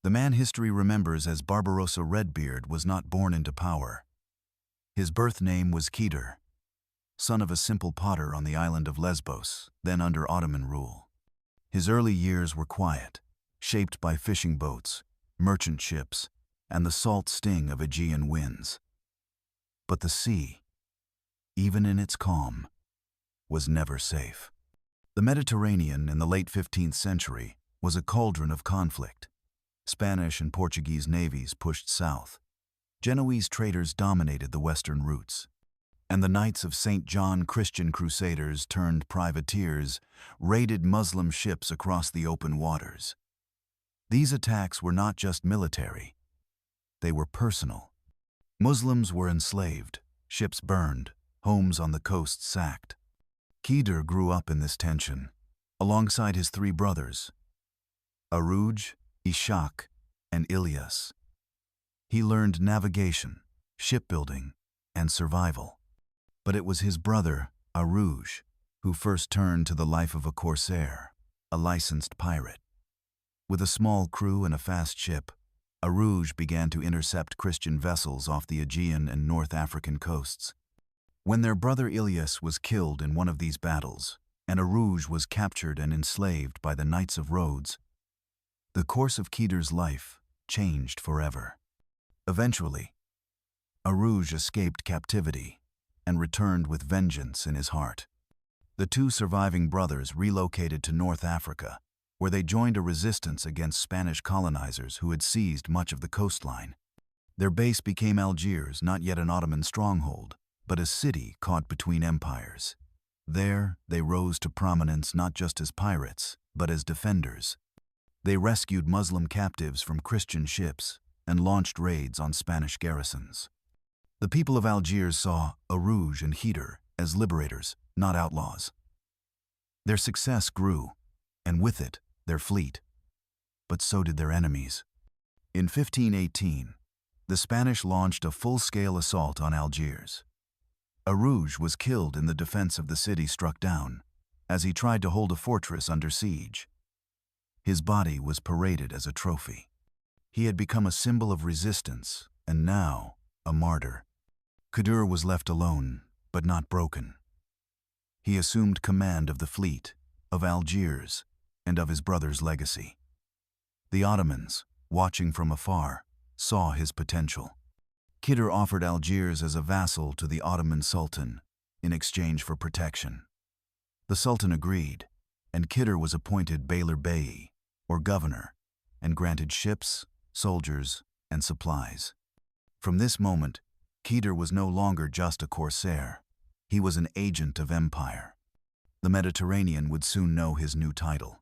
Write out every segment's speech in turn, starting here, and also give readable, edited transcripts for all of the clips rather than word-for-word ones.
The man history remembers as Barbarossa Redbeard was not born into power. His birth name was Keter, son of a simple potter on the island of Lesbos, then under Ottoman rule. His early years were quiet, shaped by fishing boats, merchant ships, and the salt sting of Aegean winds. But the sea, even in its calm, was never safe. The Mediterranean in the late 15th century was a cauldron of conflict. Spanish and Portuguese navies pushed south. Genoese traders dominated the western routes. And the Knights of St. John Christian crusaders turned privateers raided Muslim ships across the open waters. These attacks were not just military. They were personal. Muslims were enslaved, ships burned, homes on the coast sacked. Keter grew up in this tension, alongside his three brothers, Arouj, Ishaq, and Ilyas. He learned navigation, shipbuilding, and survival. But it was his brother, Arouj, who first turned to the life of a corsair, a licensed pirate. With a small crew and a fast ship, Arouj began to intercept Christian vessels off the Aegean and North African coasts. When their brother Ilyas was killed in one of these battles, and Arouj was captured and enslaved by the Knights of Rhodes, the course of Keter's life changed forever. Eventually, Arouj escaped captivity and returned with vengeance in his heart. The two surviving brothers relocated to North Africa, where they joined a resistance against Spanish colonizers who had seized much of the coastline. Their base became Algiers, not yet an Ottoman stronghold, but a city caught between empires. There, they rose to prominence not just as pirates, but as defenders. They rescued Muslim captives from Christian ships and launched raids on Spanish garrisons. The people of Algiers saw Arouj and Keter as liberators, not outlaws. Their success grew, and with it, their fleet. But so did their enemies. In 1518, the Spanish launched a full-scale assault on Algiers. Arouj was killed in the defense of the city struck down, as he tried to hold a fortress under siege. His body was paraded as a trophy. He had become a symbol of resistance, and now a martyr. Keter was left alone, but not broken. He assumed command of the fleet, of Algiers, and of his brother's legacy. The Ottomans, watching from afar, saw his potential. Keter offered Algiers as a vassal to the Ottoman Sultan in exchange for protection. The Sultan agreed, and Keter was appointed Beylerbey, or governor, and granted ships, soldiers, and supplies. From this moment, Keter was no longer just a corsair. He was an agent of empire. The Mediterranean would soon know his new title,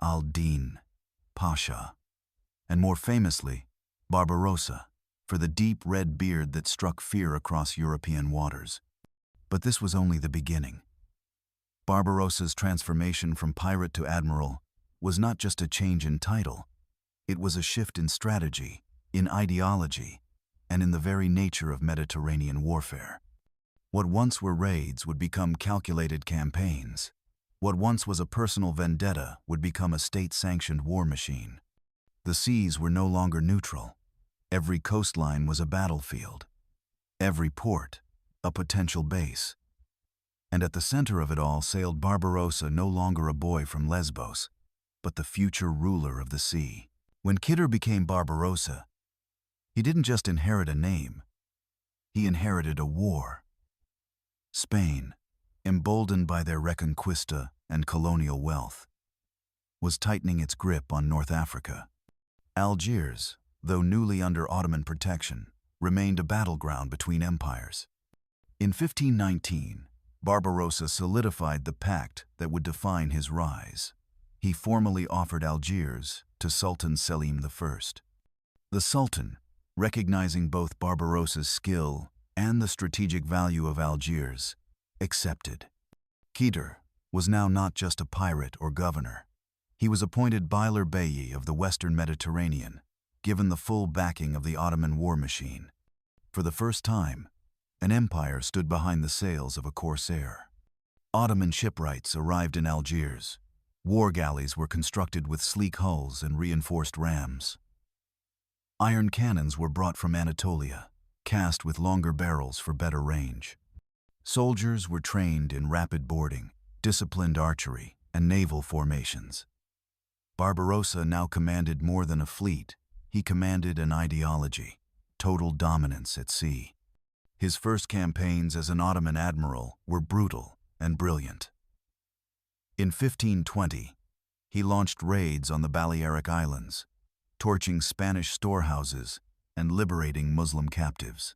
al-Din Pasha, and more famously, Barbarossa, for the deep red beard that struck fear across European waters. But this was only the beginning. Barbarossa's transformation from pirate to admiral was not just a change in title. It was a shift in strategy, in ideology, and in the very nature of Mediterranean warfare. What once were raids would become calculated campaigns. What once was a personal vendetta would become a state-sanctioned war machine. The seas were no longer neutral. Every coastline was a battlefield. Every port, a potential base. And at the center of it all sailed Barbarossa, no longer a boy from Lesbos, but the future ruler of the sea. When Keter became Barbarossa, he didn't just inherit a name, he inherited a war. Spain, emboldened by their Reconquista and colonial wealth, was tightening its grip on North Africa. Algiers, though newly under Ottoman protection, remained a battleground between empires. In 1519, Barbarossa solidified the pact that would define his rise. He formally offered Algiers to Sultan Selim I. The Sultan, recognizing both Barbarossa's skill and the strategic value of Algiers, accepted. Keter was now not just a pirate or governor. He was appointed Beylerbey of the Western Mediterranean, given the full backing of the Ottoman war machine. For the first time, an empire stood behind the sails of a corsair. Ottoman shipwrights arrived in Algiers, War galleys were constructed with sleek hulls and reinforced rams. Iron cannons were brought from Anatolia, cast with longer barrels for better range. Soldiers were trained in rapid boarding, disciplined archery, and naval formations. Barbarossa now commanded more than a fleet. He commanded an ideology, total dominance at sea. His first campaigns as an Ottoman admiral were brutal and brilliant. In 1520, he launched raids on the Balearic Islands, torching Spanish storehouses and liberating Muslim captives.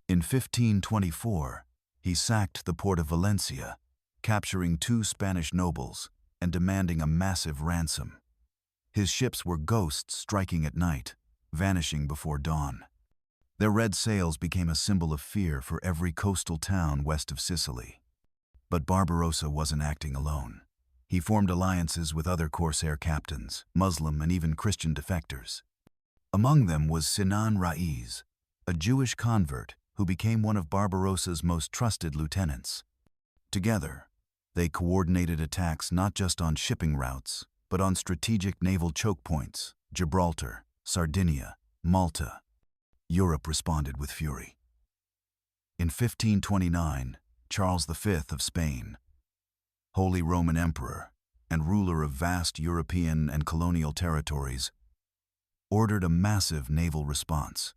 In 1524, he sacked the port of Valencia, capturing 2 Spanish nobles and demanding a massive ransom. His ships were ghosts striking at night, vanishing before dawn. Their red sails became a symbol of fear for every coastal town west of Sicily. But Barbarossa wasn't acting alone. He formed alliances with other corsair captains, Muslim and even Christian defectors. Among them was Sinan Raiz, a Jewish convert who became one of Barbarossa's most trusted lieutenants. Together, they coordinated attacks not just on shipping routes, but on strategic naval choke points, Gibraltar, Sardinia, Malta. Europe responded with fury. In 1529, Charles V of Spain, Holy Roman Emperor and ruler of vast European and colonial territories, ordered a massive naval response.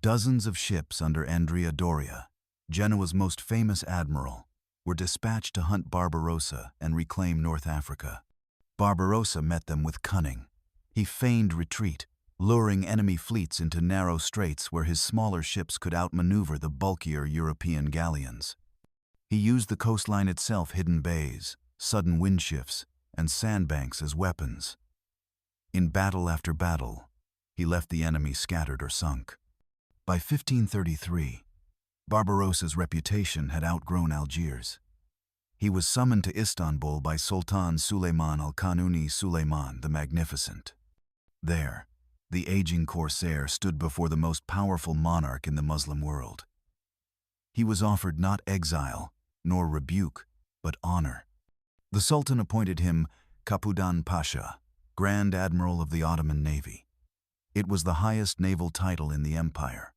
Dozens of ships under Andrea Doria, Genoa's most famous admiral, were dispatched to hunt Barbarossa and reclaim North Africa. Barbarossa met them with cunning. He feigned retreat, luring enemy fleets into narrow straits where his smaller ships could outmaneuver the bulkier European galleons. He used the coastline itself, hidden bays, sudden wind shifts, and sandbanks as weapons. In battle after battle, he left the enemy scattered or sunk. By 1533, Barbarossa's reputation had outgrown Algiers. He was summoned to Istanbul by Sultan Suleiman al-Kanuni Suleiman the Magnificent. There, the aging corsair stood before the most powerful monarch in the Muslim world. He was offered not exile, nor rebuke, but honor. The Sultan appointed him Capudan Pasha, Grand Admiral of the Ottoman Navy. It was the highest naval title in the empire.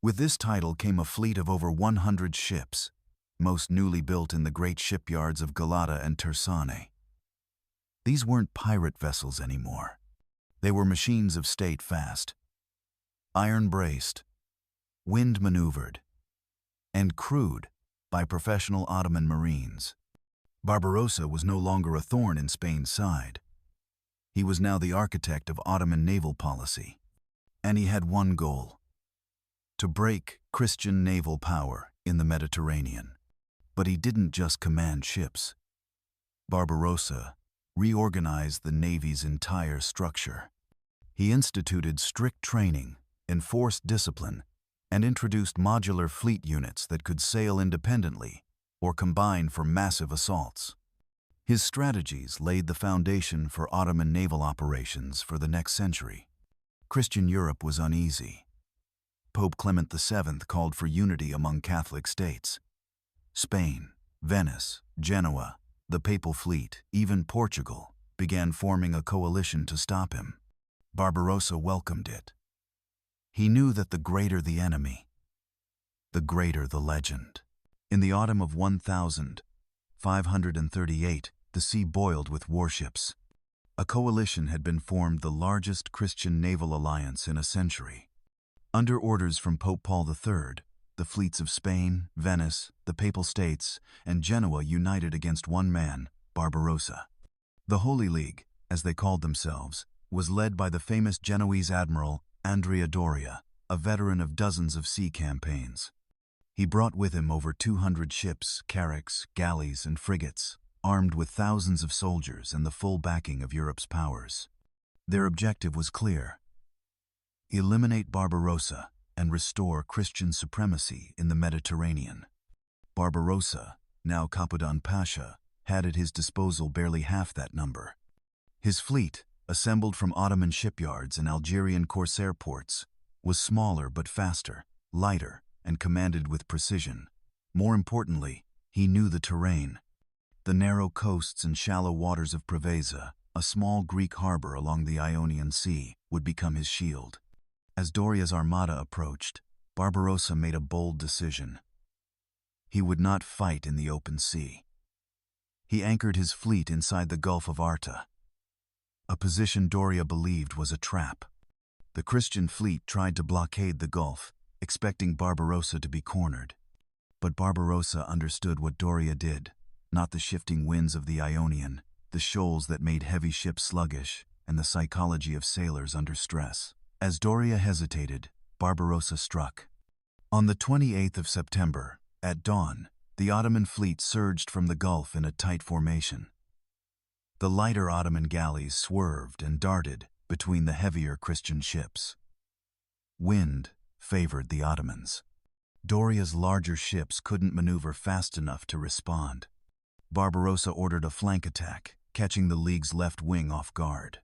With this title came a fleet of over 100 ships, most newly built in the great shipyards of Galata and Tersane. These weren't pirate vessels anymore. They were machines of state fast, iron-braced, wind-maneuvered, and crewed by professional Ottoman Marines. Barbarossa was no longer a thorn in Spain's side. He was now the architect of Ottoman naval policy. And he had one goal: to break Christian naval power in the Mediterranean. But he didn't just command ships. Barbarossa reorganized the Navy's entire structure. He instituted strict training, enforced discipline, and introduced modular fleet units that could sail independently or combine for massive assaults. His strategies laid the foundation for Ottoman naval operations for the next century. Christian Europe was uneasy. Pope Clement VII called for unity among Catholic states. Spain, Venice, Genoa, the Papal Fleet, even Portugal, began forming a coalition to stop him. Barbarossa welcomed it. He knew that the greater the enemy, the greater the legend. In the autumn of 1538, the sea boiled with warships. A coalition had been formed, the largest Christian naval alliance in a century. Under orders from Pope Paul III, the fleets of Spain, Venice, the Papal States, and Genoa united against one man, Barbarossa. The Holy League, as they called themselves, was led by the famous Genoese admiral Andrea Doria, a veteran of dozens of sea campaigns. He brought with him over 200 ships, carracks, galleys, and frigates, armed with thousands of soldiers and the full backing of Europe's powers. Their objective was clear: eliminate Barbarossa and restore Christian supremacy in the Mediterranean. Barbarossa, now Capudan Pasha, had at his disposal barely half that number. His fleet, assembled from Ottoman shipyards and Algerian corsair ports, was smaller but faster, lighter, and commanded with precision. More importantly, he knew the terrain. The narrow coasts and shallow waters of Preveza, a small Greek harbor along the Ionian Sea, would become his shield. As Doria's armada approached, Barbarossa made a bold decision. He would not fight in the open sea. He anchored his fleet inside the Gulf of Arta, a position Doria believed was a trap. The Christian fleet tried to blockade the Gulf, expecting Barbarossa to be cornered. But Barbarossa understood what Doria did, not the shifting winds of the Ionian, the shoals that made heavy ships sluggish, and the psychology of sailors under stress. As Doria hesitated, Barbarossa struck. On the 28th of September, at dawn, the Ottoman fleet surged from the Gulf in a tight formation. The lighter Ottoman galleys swerved and darted between the heavier Christian ships. Wind favored the Ottomans. Doria's larger ships couldn't maneuver fast enough to respond. Barbarossa ordered a flank attack, catching the League's left wing off guard.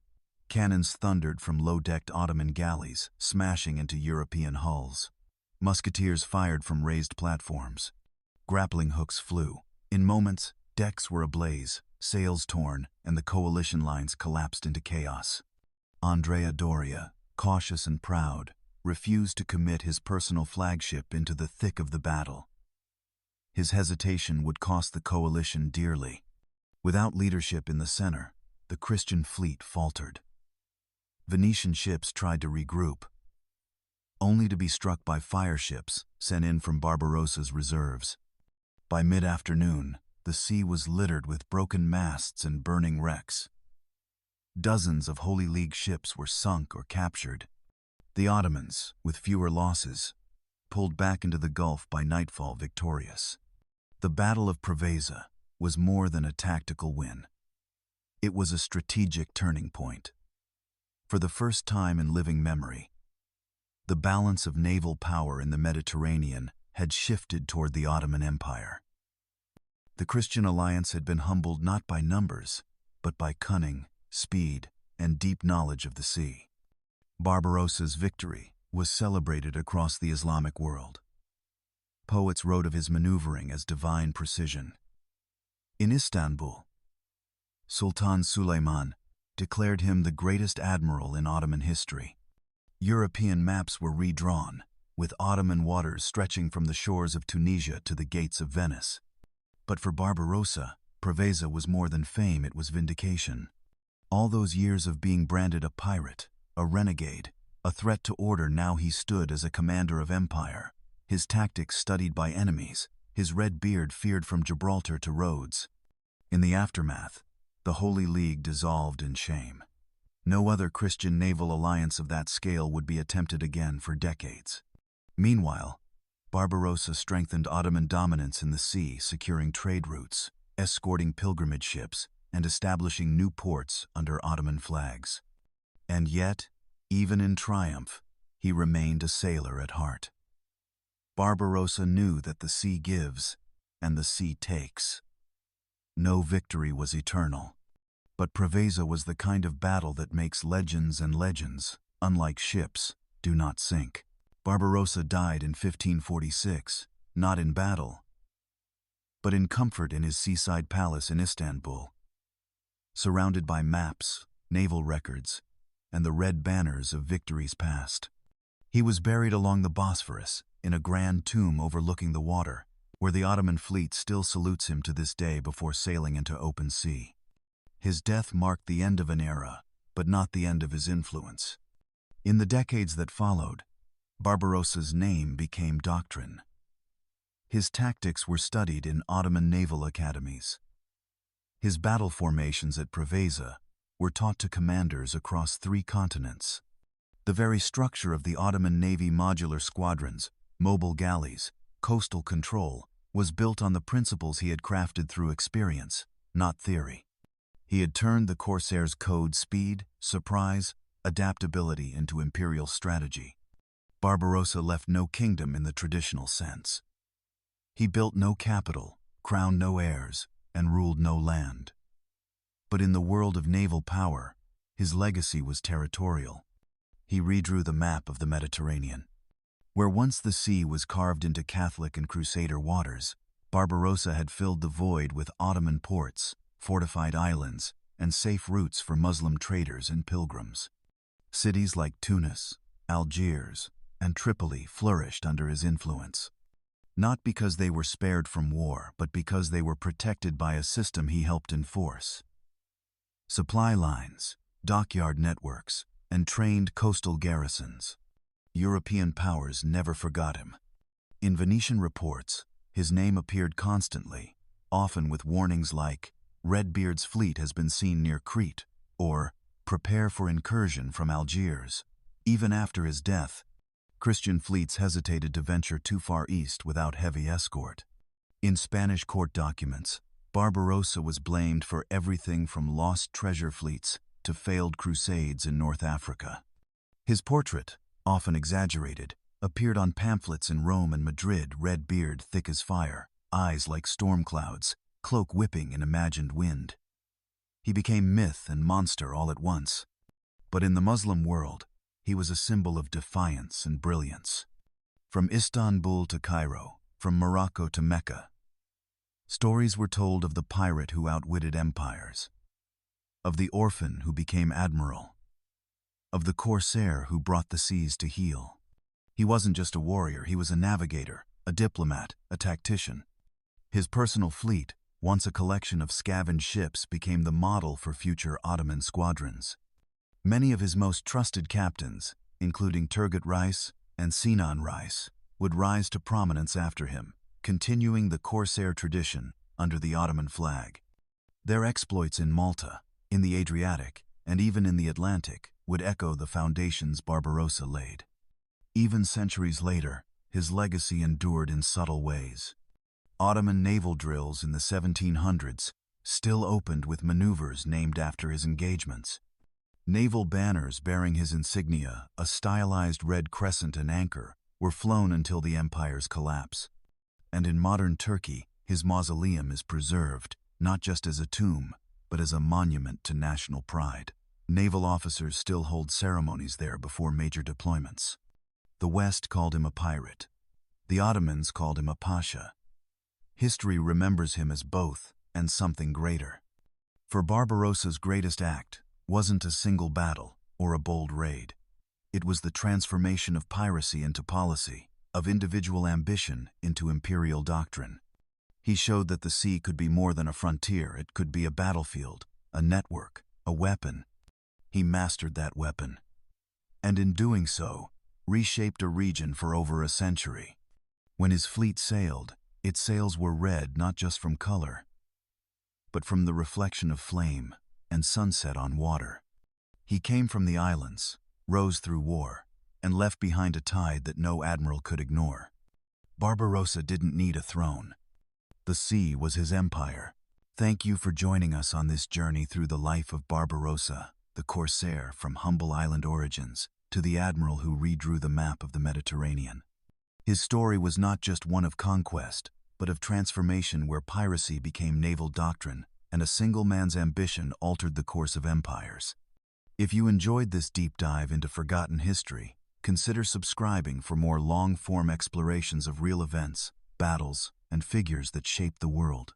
Cannons thundered from low-decked Ottoman galleys, smashing into European hulls. Musketeers fired from raised platforms. Grappling hooks flew. In moments, decks were ablaze, sails torn, and the coalition lines collapsed into chaos. Andrea Doria, cautious and proud, refused to commit his personal flagship into the thick of the battle. His hesitation would cost the coalition dearly. Without leadership in the center, the Christian fleet faltered. Venetian ships tried to regroup, only to be struck by fire ships sent in from Barbarossa's reserves. By mid-afternoon, the sea was littered with broken masts and burning wrecks. Dozens of Holy League ships were sunk or captured. The Ottomans, with fewer losses, pulled back into the Gulf by nightfall victorious. The Battle of Preveza was more than a tactical win. It was a strategic turning point. For the first time in living memory, the balance of naval power in the Mediterranean had shifted toward the Ottoman Empire. The Christian alliance had been humbled not by numbers, but by cunning, speed, and deep knowledge of the sea. Barbarossa's victory was celebrated across the Islamic world. Poets wrote of his maneuvering as divine precision. In Istanbul, Sultan Suleiman declared him the greatest admiral in Ottoman history. European maps were redrawn, with Ottoman waters stretching from the shores of Tunisia to the gates of Venice. But for Barbarossa, Preveza was more than fame, it was vindication. All those years of being branded a pirate, a renegade, a threat to order, now he stood as a commander of empire, his tactics studied by enemies, his red beard feared from Gibraltar to Rhodes. In the aftermath, the Holy League dissolved in shame. No other Christian naval alliance of that scale would be attempted again for decades. Meanwhile, Barbarossa strengthened Ottoman dominance in the sea, securing trade routes, escorting pilgrimage ships, and establishing new ports under Ottoman flags. And yet, even in triumph, he remained a sailor at heart. Barbarossa knew that the sea gives and the sea takes. No victory was eternal, but Preveza was the kind of battle that makes legends, and legends, unlike ships, do not sink. Barbarossa died in 1546, not in battle, but in comfort in his seaside palace in Istanbul, surrounded by maps, naval records, and the red banners of victories past. He was buried along the Bosphorus, in a grand tomb overlooking the water, where the Ottoman fleet still salutes him to this day before sailing into open sea. His death marked the end of an era, but not the end of his influence. In the decades that followed, Barbarossa's name became doctrine. His tactics were studied in Ottoman naval academies. His battle formations at Preveza were taught to commanders across 3 continents. The very structure of the Ottoman Navy, modular squadrons, mobile galleys, coastal control, was built on the principles he had crafted through experience, not theory. He had turned the corsair's code speed, surprise, adaptability into imperial strategy. Barbarossa left no kingdom in the traditional sense. He built no capital, crowned no heirs, and ruled no land. But in the world of naval power, his legacy was territorial. He redrew the map of the Mediterranean. Where once the sea was carved into Catholic and Crusader waters, Barbarossa had filled the void with Ottoman ports, fortified islands, and safe routes for Muslim traders and pilgrims. Cities like Tunis, Algiers, and Tripoli flourished under his influence. Not because they were spared from war, but because they were protected by a system he helped enforce. Supply lines, dockyard networks, and trained coastal garrisons. European powers never forgot him. In Venetian reports, his name appeared constantly, often with warnings like, "Redbeard's fleet has been seen near Crete," or "Prepare for incursion from Algiers." Even after his death, Christian fleets hesitated to venture too far east without heavy escort. In Spanish court documents, Barbarossa was blamed for everything from lost treasure fleets to failed crusades in North Africa. His portrait, often exaggerated, appeared on pamphlets in Rome and Madrid, red beard thick as fire, eyes like storm clouds, cloak whipping in imagined wind. He became myth and monster all at once. But in the Muslim world, he was a symbol of defiance and brilliance. From Istanbul to Cairo, from Morocco to Mecca, stories were told of the pirate who outwitted empires, of the orphan who became admiral, of the corsair who brought the seas to heel. He wasn't just a warrior, he was a navigator, a diplomat, a tactician. His personal fleet, once a collection of scavenged ships, became the model for future Ottoman squadrons. Many of his most trusted captains, including Turgut Reis and Sinan Reis, would rise to prominence after him, continuing the corsair tradition under the Ottoman flag. Their exploits in Malta, in the Adriatic, and even in the Atlantic would echo the foundations Barbarossa laid. Even centuries later, his legacy endured in subtle ways. Ottoman naval drills in the 1700s still opened with maneuvers named after his engagements. Naval banners bearing his insignia, a stylized red crescent and anchor, were flown until the empire's collapse. And in modern Turkey, his mausoleum is preserved, not just as a tomb, but as a monument to national pride. Naval officers still hold ceremonies there before major deployments. The West called him a pirate. The Ottomans called him a pasha. History remembers him as both and something greater. For Barbarossa's greatest act wasn't a single battle or a bold raid. It was the transformation of piracy into policy, of individual ambition into imperial doctrine. He showed that the sea could be more than a frontier, it could be a battlefield, a network, a weapon. He mastered that weapon, and in doing so, reshaped a region for over a century. When his fleet sailed, its sails were red not just from color, but from the reflection of flame and sunset on water. He came from the islands, rose through war, and left behind a tide that no admiral could ignore. Barbarossa didn't need a throne. The sea was his empire. Thank you for joining us on this journey through the life of Barbarossa, the corsair from humble island origins to the admiral who redrew the map of the Mediterranean. His story was not just one of conquest, but of transformation where piracy became naval doctrine and a single man's ambition altered the course of empires. If you enjoyed this deep dive into forgotten history, consider subscribing for more long-form explorations of real events, battles, and figures that shaped the world.